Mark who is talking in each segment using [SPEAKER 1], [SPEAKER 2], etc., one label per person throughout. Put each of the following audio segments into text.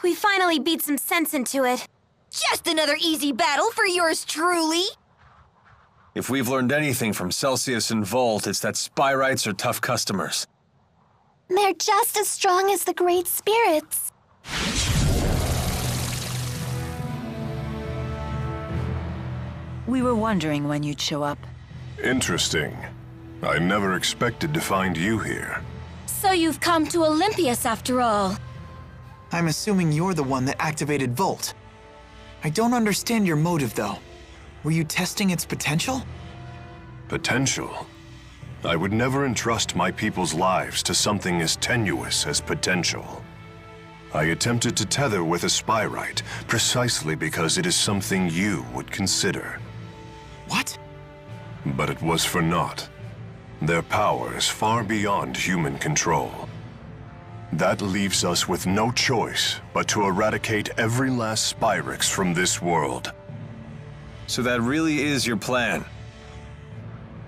[SPEAKER 1] We finally beat some sense into it.
[SPEAKER 2] Just another easy battle for yours truly.
[SPEAKER 3] If we've learned anything from Celsius and Volt, it's that Spyrites are tough customers.
[SPEAKER 1] They're just as strong as the Great Spirits.
[SPEAKER 4] We were wondering when you'd show up.
[SPEAKER 5] Interesting. I never expected to find you here.
[SPEAKER 2] So you've come to Olympias after all.
[SPEAKER 6] I'm assuming you're the one that activated Volt. I don't understand your motive, though. Were you testing its potential?
[SPEAKER 5] Potential? I would never entrust my people's lives to something as tenuous as potential. I attempted to tether with a Spyrite precisely because it is something you would consider.
[SPEAKER 6] What?
[SPEAKER 5] But it was for naught. Their power is far beyond human control. That leaves us with no choice but to eradicate every last Spyrix from this world.
[SPEAKER 3] So that really is your plan?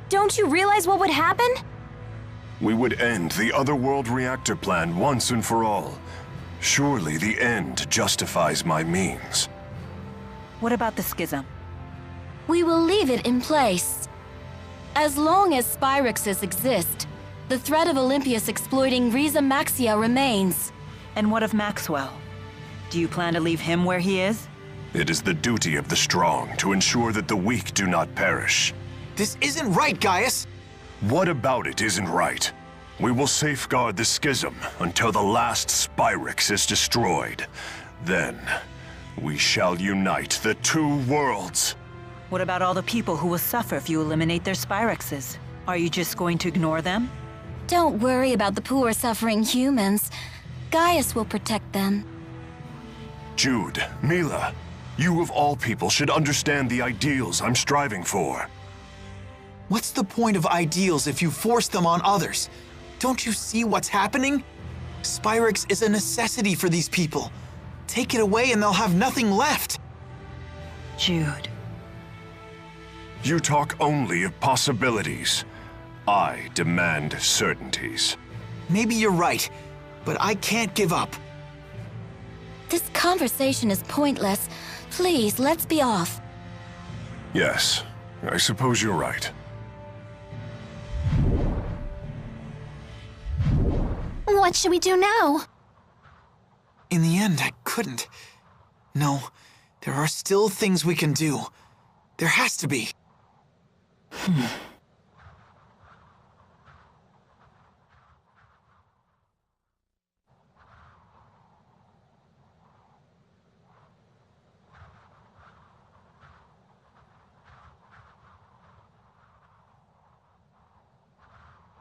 [SPEAKER 1] Don't you realize what would happen?
[SPEAKER 5] We would end the Otherworld reactor plan once and for all. Surely the end justifies my means.
[SPEAKER 4] What about the schism?
[SPEAKER 2] We will leave it in place. As long as Spyrixes exist, the threat of Olympias exploiting Riza Maxia remains.
[SPEAKER 4] And what of Maxwell? Do you plan to leave him where he is?
[SPEAKER 5] It is the duty of the strong to ensure that the weak do not perish.
[SPEAKER 6] This isn't right, Gaius!
[SPEAKER 5] What about it isn't right? We will safeguard the schism until the last Spyrix is destroyed. Then, we shall unite the two worlds.
[SPEAKER 4] What about all the people who will suffer if you eliminate their Spyrixes? Are you just going to ignore them?
[SPEAKER 2] Don't worry about the poor suffering humans. Gaius will protect them.
[SPEAKER 5] Jude, Mila, you of all people should understand the ideals I'm striving for.
[SPEAKER 6] What's the point of ideals if you force them on others? Don't you see what's happening? Spyrix is a necessity for these people. Take it away and they'll have nothing left.
[SPEAKER 4] Jude.
[SPEAKER 5] You talk only of possibilities. I demand certainties.
[SPEAKER 6] Maybe you're right, but I can't give up.
[SPEAKER 2] This conversation is pointless. Please, let's be off.
[SPEAKER 5] Yes, I suppose you're right.
[SPEAKER 1] What should we do now?
[SPEAKER 6] In the end, I couldn't. No, there are still things we can do. There has to be.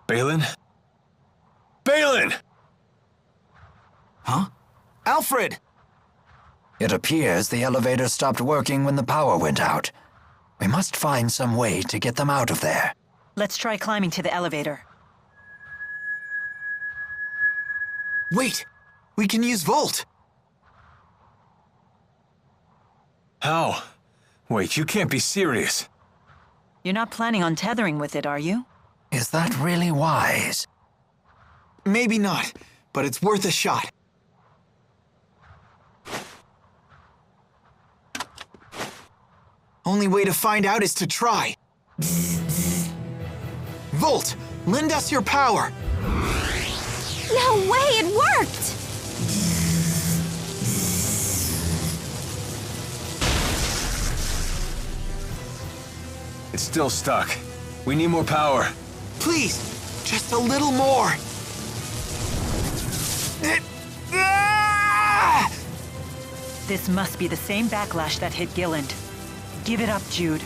[SPEAKER 3] Balin? Balin!
[SPEAKER 6] Huh? Alfred!
[SPEAKER 7] It appears the elevator stopped working when the power went out. We must find some way to get them out of there.
[SPEAKER 4] Let's try climbing to the elevator.
[SPEAKER 6] Wait! We can use Volt!
[SPEAKER 3] How? Wait, you can't be serious.
[SPEAKER 4] You're not planning on tethering with it, are you?
[SPEAKER 7] Is that really wise?
[SPEAKER 6] Maybe not, but it's worth a shot. Only way to find out is to try. Volt, lend us your power.
[SPEAKER 1] No way, it worked!
[SPEAKER 3] It's still stuck. We need more power.
[SPEAKER 6] Please, just a little more. Ah!
[SPEAKER 4] This must be the same backlash that hit Gilland. Give it up, Jude.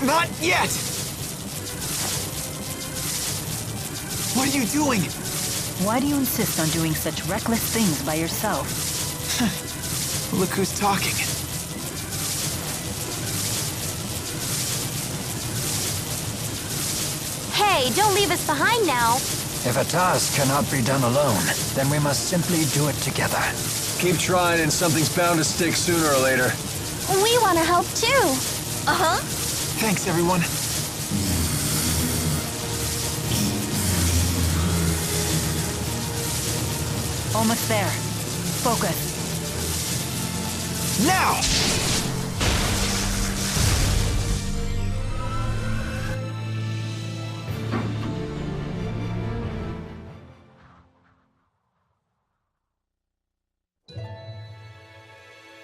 [SPEAKER 6] Not yet! What are you doing?
[SPEAKER 4] Why do you insist on doing such reckless things by yourself?
[SPEAKER 6] Look who's talking.
[SPEAKER 1] Hey, don't leave us behind now.
[SPEAKER 7] If a task cannot be done alone, then we must simply do it together.
[SPEAKER 3] Keep trying and something's bound to stick sooner or later.
[SPEAKER 1] We want to help too.
[SPEAKER 2] Uh-huh.
[SPEAKER 6] Thanks, everyone.
[SPEAKER 4] Almost there. Focus.
[SPEAKER 6] Now!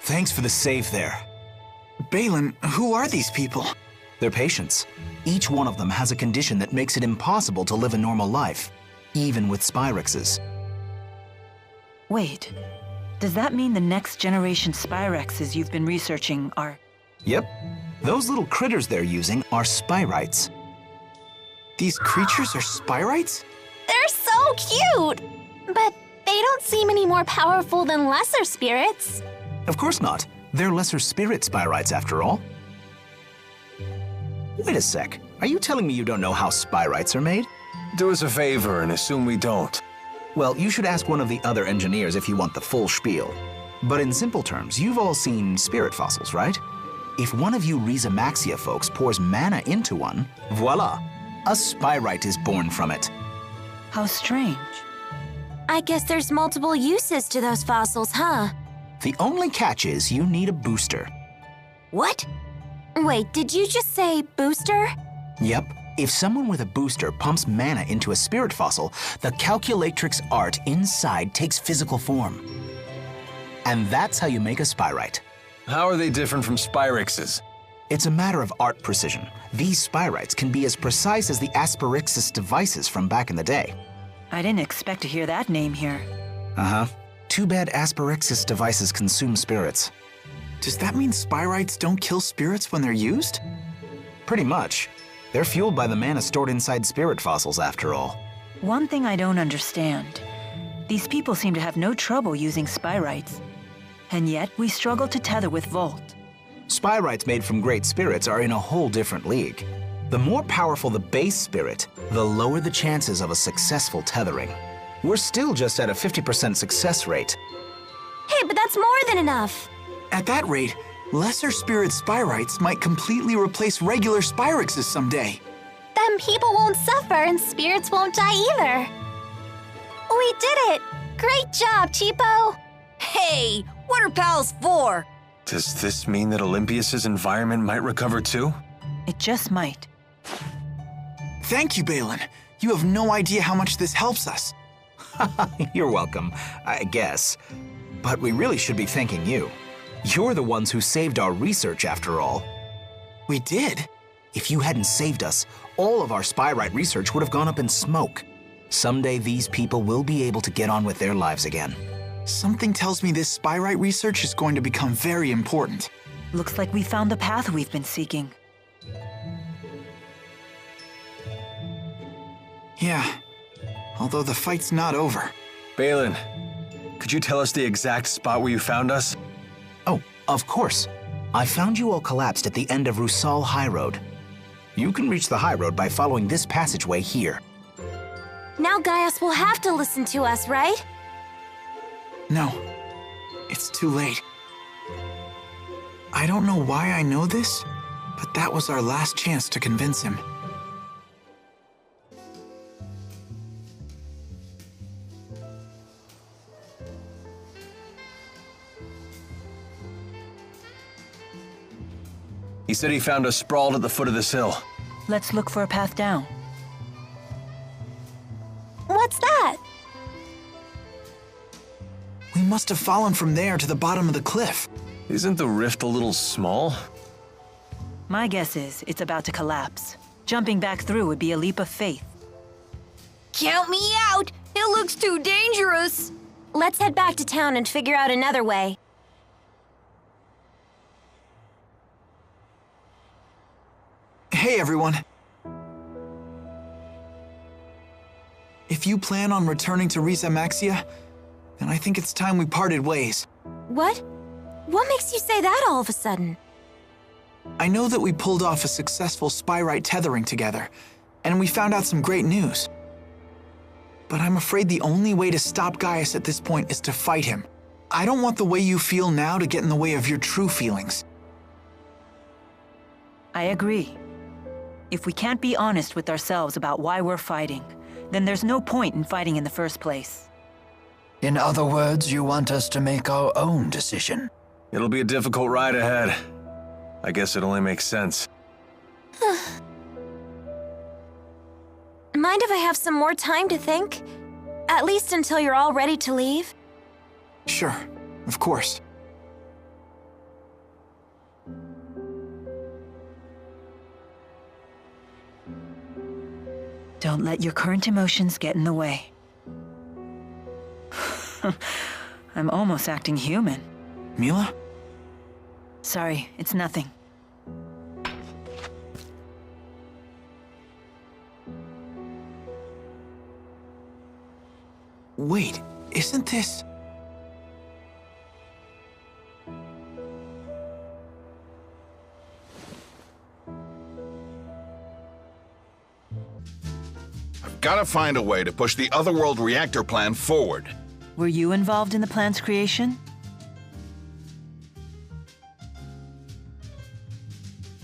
[SPEAKER 6] Thanks for the save there. Balin, who are these people?
[SPEAKER 8] They're patients. Each one of them has a condition that makes it impossible to live a normal life, even with Spyrexes.
[SPEAKER 4] Wait, does that mean the next generation Spyrexes you've been researching are...
[SPEAKER 8] Yep. Those little critters they're using are Spyrites.
[SPEAKER 6] These creatures are Spyrites?
[SPEAKER 1] They're so cute! But they don't seem any more powerful than lesser spirits.
[SPEAKER 8] Of course not. They're lesser spirit Spyrites after all. Wait a sec. Are you telling me you don't know how Spyrites are made?
[SPEAKER 3] Do us a favor and assume we don't.
[SPEAKER 8] Well, you should ask one of the other engineers if you want the full spiel. But in simple terms, you've all seen spirit fossils, right? If one of you Rhizamaxia folks pours mana into one, voila! A Spyrite is born from it.
[SPEAKER 4] How strange.
[SPEAKER 2] I guess there's multiple uses to those fossils, huh?
[SPEAKER 8] The only catch is you need a booster.
[SPEAKER 2] What? Wait, did you just say booster?
[SPEAKER 8] Yep. If someone with a booster pumps mana into a spirit fossil, the calculatrix art inside takes physical form. And that's how you make a Spyrite.
[SPEAKER 3] How are they different from Spyrexes?
[SPEAKER 8] It's a matter of art precision. These Spyrites can be as precise as the Asperixis devices from back in the day.
[SPEAKER 4] I didn't expect to hear that name here.
[SPEAKER 8] Uh-huh. Too bad Asperixis devices consume spirits.
[SPEAKER 6] Does that mean Spyrites don't kill spirits when they're used?
[SPEAKER 8] Pretty much. They're fueled by the mana stored inside spirit fossils, after all.
[SPEAKER 4] One thing I don't understand. These people seem to have no trouble using Spyrites. And yet we struggle to tether with Volt.
[SPEAKER 8] Spyrites made from great spirits are in a whole different league. The more powerful the base spirit, the lower the chances of a successful tethering. We're still just at a 50% success rate.
[SPEAKER 2] Hey, but that's more than enough.
[SPEAKER 6] At that rate, lesser spirit Spyrites might completely replace regular Spyrexes someday.
[SPEAKER 1] Then people won't suffer and spirits won't die either. We did it! Great job, Cheapo!
[SPEAKER 2] Hey, what are pals for?
[SPEAKER 3] Does this mean that Olympias's environment might recover too?
[SPEAKER 4] It just might.
[SPEAKER 6] Thank you, Balin. You have no idea how much this helps us.
[SPEAKER 8] You're welcome, I guess. But we really should be thanking you. You're the ones who saved our research, after all.
[SPEAKER 6] We did?
[SPEAKER 8] If you hadn't saved us, all of our Spyrite research would have gone up in smoke. Someday these people will be able to get on with their lives again.
[SPEAKER 6] Something tells me this Spyrite research is going to become very important.
[SPEAKER 4] Looks like we found the path we've been seeking.
[SPEAKER 6] Yeah, although the fight's not over.
[SPEAKER 3] Balin, could you tell us the exact spot where you found us?
[SPEAKER 8] Oh, of course. I found you all collapsed at the end of Rusal High Road. You can reach the High Road by following this passageway here.
[SPEAKER 2] Now Gaius will have to listen to us, right?
[SPEAKER 6] No, it's too late. I don't know why I know this, but that was our last chance to convince him.
[SPEAKER 3] He said he found us sprawled at the foot of this hill.
[SPEAKER 4] Let's look for a path down.
[SPEAKER 1] What's that?
[SPEAKER 6] We must have fallen from there to the bottom of the cliff.
[SPEAKER 3] Isn't the rift a little small?
[SPEAKER 4] My guess is it's about to collapse. Jumping back through would be a leap of faith.
[SPEAKER 2] Count me out! It looks too dangerous! Let's head back to town and figure out another way.
[SPEAKER 6] Hey, everyone. If you plan on returning to Rhizamaxia, then I think it's time we parted ways.
[SPEAKER 2] What? What makes you say that all of a sudden?
[SPEAKER 6] I know that we pulled off a successful Spyrite tethering together, and we found out some great news. But I'm afraid the only way to stop Gaius at this point is to fight him. I don't want the way you feel now to get in the way of your true feelings.
[SPEAKER 4] I agree. If we can't be honest with ourselves about why we're fighting, then there's no point in fighting in the first place.
[SPEAKER 7] In other words, you want us to make our own decision.
[SPEAKER 3] It'll be a difficult ride ahead. I guess it only makes sense.
[SPEAKER 2] Mind if I have some more time to think? At least until you're all ready to leave?
[SPEAKER 6] Sure, of course.
[SPEAKER 4] Don't let your current emotions get in the way. I'm almost acting human.
[SPEAKER 6] Mila?
[SPEAKER 4] Sorry, it's nothing.
[SPEAKER 6] Wait, isn't this...
[SPEAKER 9] Gotta find a way to push the Otherworld reactor plan forward.
[SPEAKER 4] Were you involved in the plan's creation?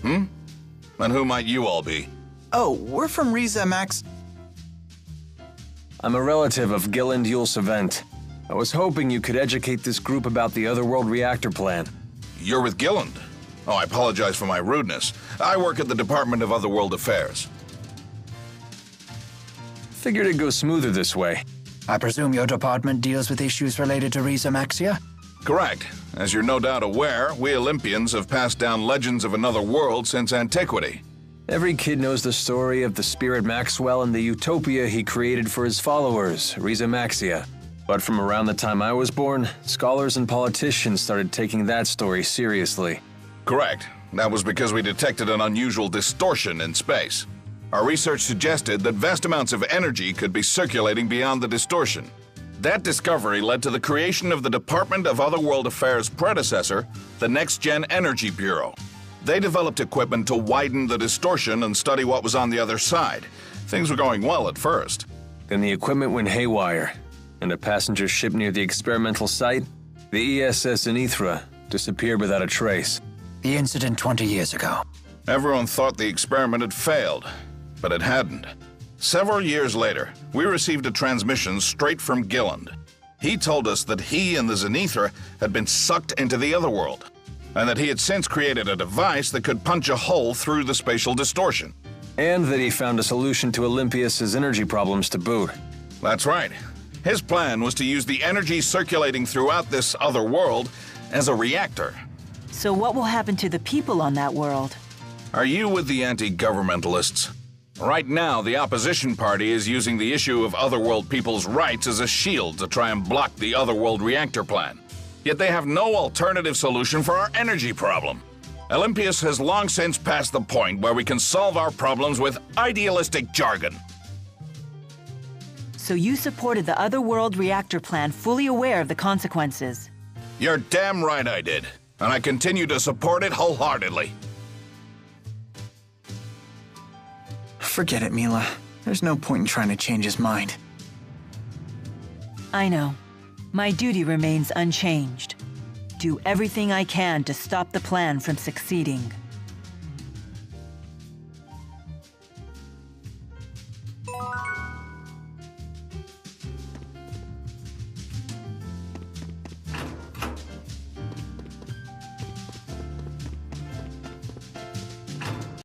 [SPEAKER 9] And who might you all be?
[SPEAKER 6] Oh, we're from Riza Max...
[SPEAKER 3] I'm a relative of Gilland Yulsevent. I was hoping you could educate this group about the Otherworld reactor plan.
[SPEAKER 9] You're with Gilland. Oh, I apologize for my rudeness. I work at the Department of Otherworld Affairs.
[SPEAKER 3] Figured it'd go smoother this way.
[SPEAKER 7] I presume your department deals with issues related to Riza Maxia?
[SPEAKER 9] Correct. As you're no doubt aware, we Olympians have passed down legends of another world since antiquity.
[SPEAKER 3] Every kid knows the story of the Spirit Maxwell and the utopia he created for his followers, Riza Maxia. But from around the time I was born, scholars and politicians started taking that story seriously.
[SPEAKER 9] Correct. That was because we detected an unusual distortion in space. Our research suggested that vast amounts of energy could be circulating beyond the distortion. That discovery led to the creation of the Department of Otherworld Affairs' predecessor, the Next Gen Energy Bureau. They developed equipment to widen the distortion and study what was on the other side. Things were going well at first.
[SPEAKER 3] Then the equipment went haywire, and a passenger ship near the experimental site, the ESS Anithra, disappeared without a trace.
[SPEAKER 7] The incident 20 years ago.
[SPEAKER 9] Everyone thought the experiment had failed, but it hadn't. Several years later, we received a transmission straight from Gilland. He told us that he and the Zenithra had been sucked into the Otherworld, and that he had since created a device that could punch a hole through the spatial distortion.
[SPEAKER 3] And that he found a solution to Olympias's energy problems to boot.
[SPEAKER 9] That's right. His plan was to use the energy circulating throughout this other world as a reactor.
[SPEAKER 4] So what will happen to the people on that world?
[SPEAKER 9] Are you with the anti-governmentalists? Right now, the opposition party is using the issue of Otherworld people's rights as a shield to try and block the Otherworld reactor plan. Yet they have no alternative solution for our energy problem. Olympias has long since passed the point where we can solve our problems with idealistic jargon.
[SPEAKER 4] So you supported the Otherworld reactor plan, fully aware of the consequences?
[SPEAKER 9] You're damn right I did, and I continue to support it wholeheartedly.
[SPEAKER 6] Forget it, Mila. There's no point in trying to change his mind.
[SPEAKER 4] I know. My duty remains unchanged. Do everything I can to stop the plan from succeeding.